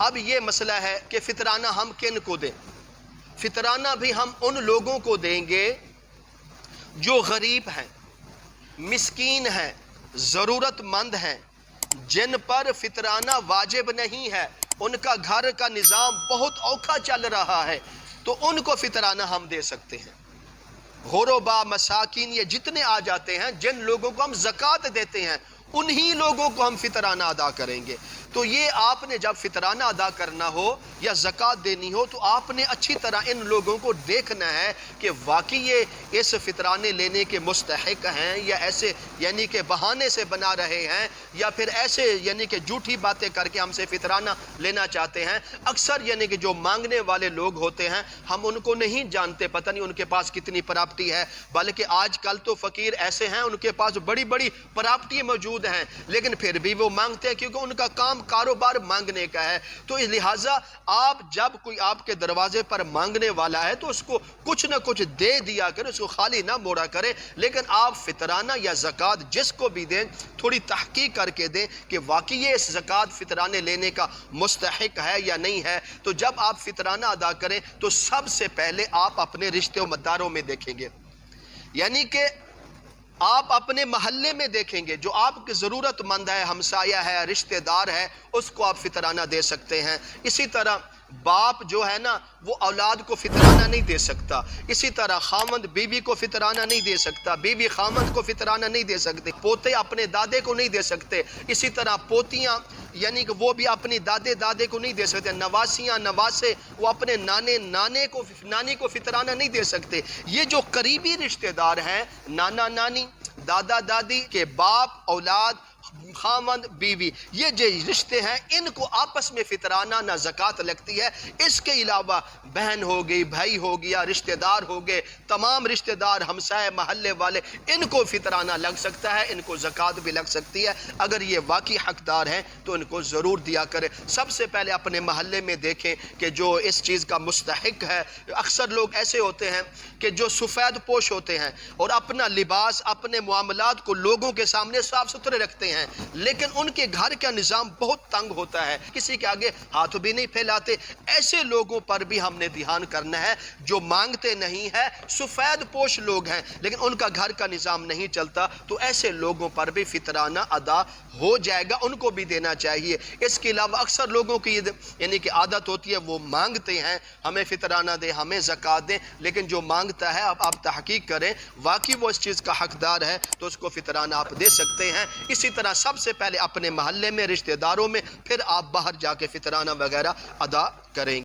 اب یہ مسئلہ ہے کہ فطرانہ ہم کن کو دیں؟ فطرانہ بھی ہم ان لوگوں کو دیں گے جو غریب ہیں، مسکین ہیں، ضرورت مند ہیں، جن پر فطرانہ واجب نہیں ہے، ان کا گھر کا نظام بہت اوکھا چل رہا ہے، تو ان کو فطرانہ ہم دے سکتے ہیں۔ غربا، مساکین، یہ جتنے آ جاتے ہیں، جن لوگوں کو ہم زکوٰۃ دیتے ہیں، انہی لوگوں کو ہم فطرانہ ادا کریں گے۔ تو یہ آپ نے جب فطرانہ ادا کرنا ہو یا زکوٰۃ دینی ہو تو آپ نے اچھی طرح ان لوگوں کو دیکھنا ہے کہ واقعی یہ اس فطرانے لینے کے مستحق ہیں یا ایسے یعنی کہ بہانے سے بنا رہے ہیں یا پھر ایسے یعنی کہ جھوٹی باتیں کر کے ہم سے فطرانہ لینا چاہتے ہیں۔ اکثر یعنی کہ جو مانگنے والے لوگ ہوتے ہیں ہم ان کو نہیں جانتے، پتہ نہیں ان کے پاس کتنی پراپرٹی ہے، بلکہ آج کل تو فقیر ایسے ہیں ان کے پاس بڑی بڑی پراپرٹی موجود ہیں لیکن پھر بھی وہ مانگتے ہیں کیونکہ ان کا کام کاروبار مانگنے کا ہے۔ تو اس لہٰذا آپ جب کوئی آپ کے دروازے پر مانگنے والا ہے تو اس کو کچھ نہ کچھ دے دیا کریں، اس کو خالی نہ موڑا کریں، لیکن آپ فطرانہ یا زکوٰۃ جس کو بھی دیں تھوڑی تحقیق کر کے دیں کہ واقعی یہ اس زکوٰۃ فطرانے لینے کا مستحق ہے یا نہیں ہے۔ تو جب آپ فطرانہ ادا کریں تو سب سے پہلے آپ اپنے رشتے و مداروں میں دیکھیں گے، یعنی کہ آپ اپنے محلے میں دیکھیں گے جو آپ کی ضرورت مند ہے، ہمسایہ ہے، رشتہ دار ہے، اس کو آپ فطرانہ دے سکتے ہیں۔ اسی طرح باپ جو ہے نا وہ اولاد کو فطرانہ نہیں دے سکتا، اسی طرح خامند بیوی کو فطرانہ نہیں دے سکتا، بیوی خامند کو فطرانہ نہیں دے سکتے، پوتے اپنے دادے کو نہیں دے سکتے، اسی طرح پوتیاں یعنی کہ وہ بھی اپنی دادے کو نہیں دے سکتے، نواسیاں نواسے وہ اپنے نانی کو فطرانہ نہیں دے سکتے۔ یہ جو قریبی رشتہ دار ہیں، نانا نانی، دادا دادی کے باپ، اولاد، خامند بیوی، یہ جو رشتے ہیں ان کو آپس میں فطرانہ نہ زکوٰۃ لگتی ہے۔ اس کے علاوہ بہن ہو گئی، بھائی ہو گیا، رشتہ دار ہو گئے، تمام رشتہ دار، ہمسائے، محلے والے، ان کو فطرانہ لگ سکتا ہے، ان کو زکوٰۃ بھی لگ سکتی ہے۔ اگر یہ واقعی حقدار ہیں تو ان کو ضرور دیا کریں۔ سب سے پہلے اپنے محلے میں دیکھیں کہ جو اس چیز کا مستحق ہے۔ اکثر لوگ ایسے ہوتے ہیں کہ جو سفید پوش ہوتے ہیں اور اپنا لباس، اپنے معاملات کو لوگوں کے سامنے صاف ستھرے رکھتے ہیں لیکن ان کے گھر کا نظام بہت تنگ ہوتا ہے، کسی کے آگے ہاتھ بھی نہیں پھیلاتے۔ ایسے لوگوں پر بھی ہم نے دھیان کرنا ہے جو مانگتے نہیں ہے، سفید پوش لوگ ہیں لیکن ان کا گھر کا نظام نہیں چلتا، تو ایسے لوگوں پر بھی فطرانہ ادا ہو جائے گا، ان کو بھی دینا چاہیے۔ اس کے علاوہ اکثر لوگوں کی یعنی کہ عادت ہوتی ہے وہ مانگتے ہیں ہمیں فطرانہ دیں، ہمیں زکوٰۃ دیں، لیکن جو مانگتا ہے اب آپ تحقیق کریں واقعی وہ اس چیز کا حقدار ہے تو اس کو فطرانہ آپ دے سکتے ہیں۔ اسی طرح سب سے پہلے اپنے محلے میں، رشتہ داروں میں، پھر آپ باہر جا کے فطرانہ وغیرہ ادا کریں گے۔